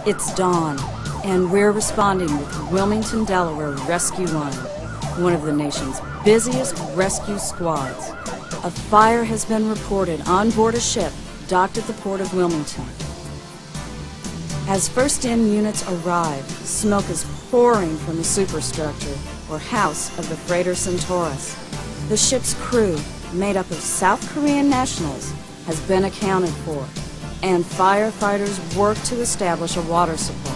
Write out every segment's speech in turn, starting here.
It's dawn, and we're responding with Wilmington, Delaware Rescue 1, one of the nation's busiest rescue squads. A fire has been reported on board a ship docked at the port of Wilmington. As first-in units arrive, smoke is pouring from the superstructure, or house, of the freighter Centaurus. The ship's crew, made up of South Korean nationals, has been accounted for, and firefighters work to establish a water supply.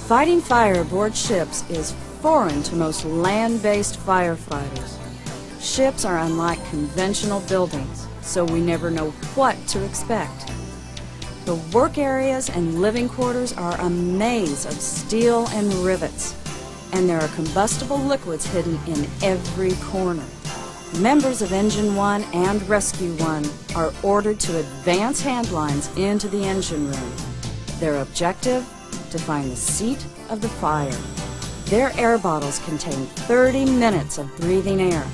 Fighting fire aboard ships is foreign to most land-based firefighters. Ships are unlike conventional buildings, so we never know what to expect. The work areas and living quarters are a maze of steel and rivets, and there are combustible liquids hidden in every corner. Members of Engine 1 and Rescue 1 are ordered to advance hand lines into the engine room. Their objective? To find the seat of the fire. Their air bottles contain 30 minutes of breathing air,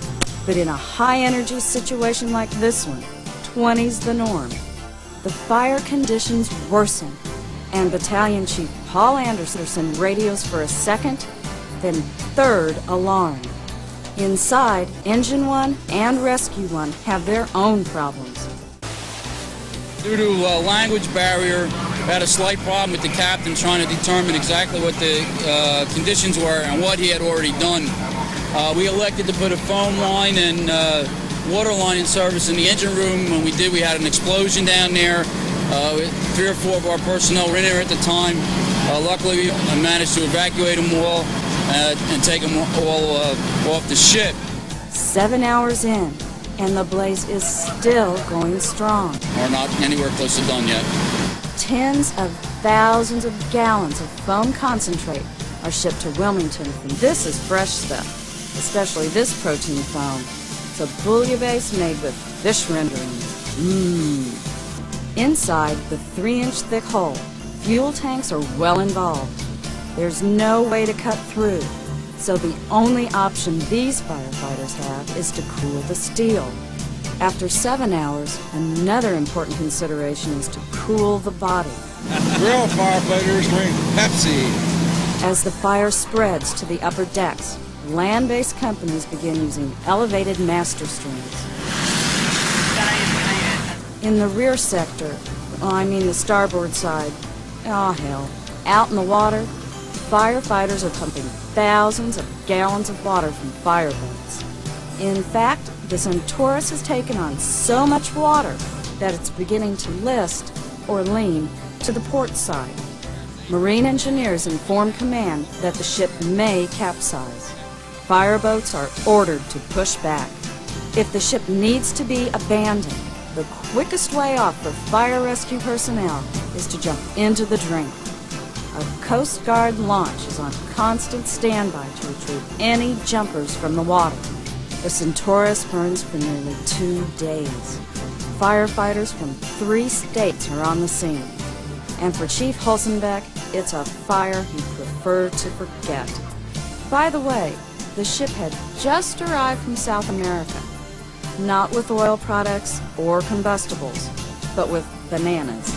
but in a high-energy situation like this one, 20's the norm. The fire conditions worsen, and Battalion Chief Paul Anderson radios for a second, then third alarm. Inside, Engine 1 and Rescue 1 have their own problems. Due to a language barrier, we had a slight problem with the captain trying to determine exactly what the conditions were and what he had already done. We elected to put a phone line and water line in service in the engine room. When we did, we had an explosion down there. 3 or 4 of our personnel were in there at the time. Luckily, we managed to evacuate them all and take them all off the ship. 7 hours in, and the blaze is still going strong. We're not anywhere close to done yet. Tens of thousands of gallons of foam concentrate are shipped to Wilmington, and this is fresh stuff, especially this protein foam. It's a bouillabaisse made with fish renderings. Inside the 3-inch thick hull, fuel tanks are well involved. There's no way to cut through, so the only option these firefighters have is to cool the steel. After 7 hours, another important consideration is to cool the body. Real firefighters drink Pepsi. As the fire spreads to the upper decks, land-based companies begin using elevated master streams. In the rear sector, the starboard side, out in the water, firefighters are pumping thousands of gallons of water from fireboats. In fact, the Centaurus has taken on so much water that it's beginning to list, or lean, to the port side. Marine engineers inform command that the ship may capsize. Fireboats are ordered to push back. If the ship needs to be abandoned, the quickest way off for fire rescue personnel is to jump into the drain. A Coast Guard launch is on constant standby to retrieve any jumpers from the water. The Centaurus burns for nearly 2 days. Firefighters from 3 states are on the scene. And for Chief Hulsenbeck, it's a fire he'd prefer to forget. By the way, the ship had just arrived from South America, not with oil products or combustibles, but with bananas.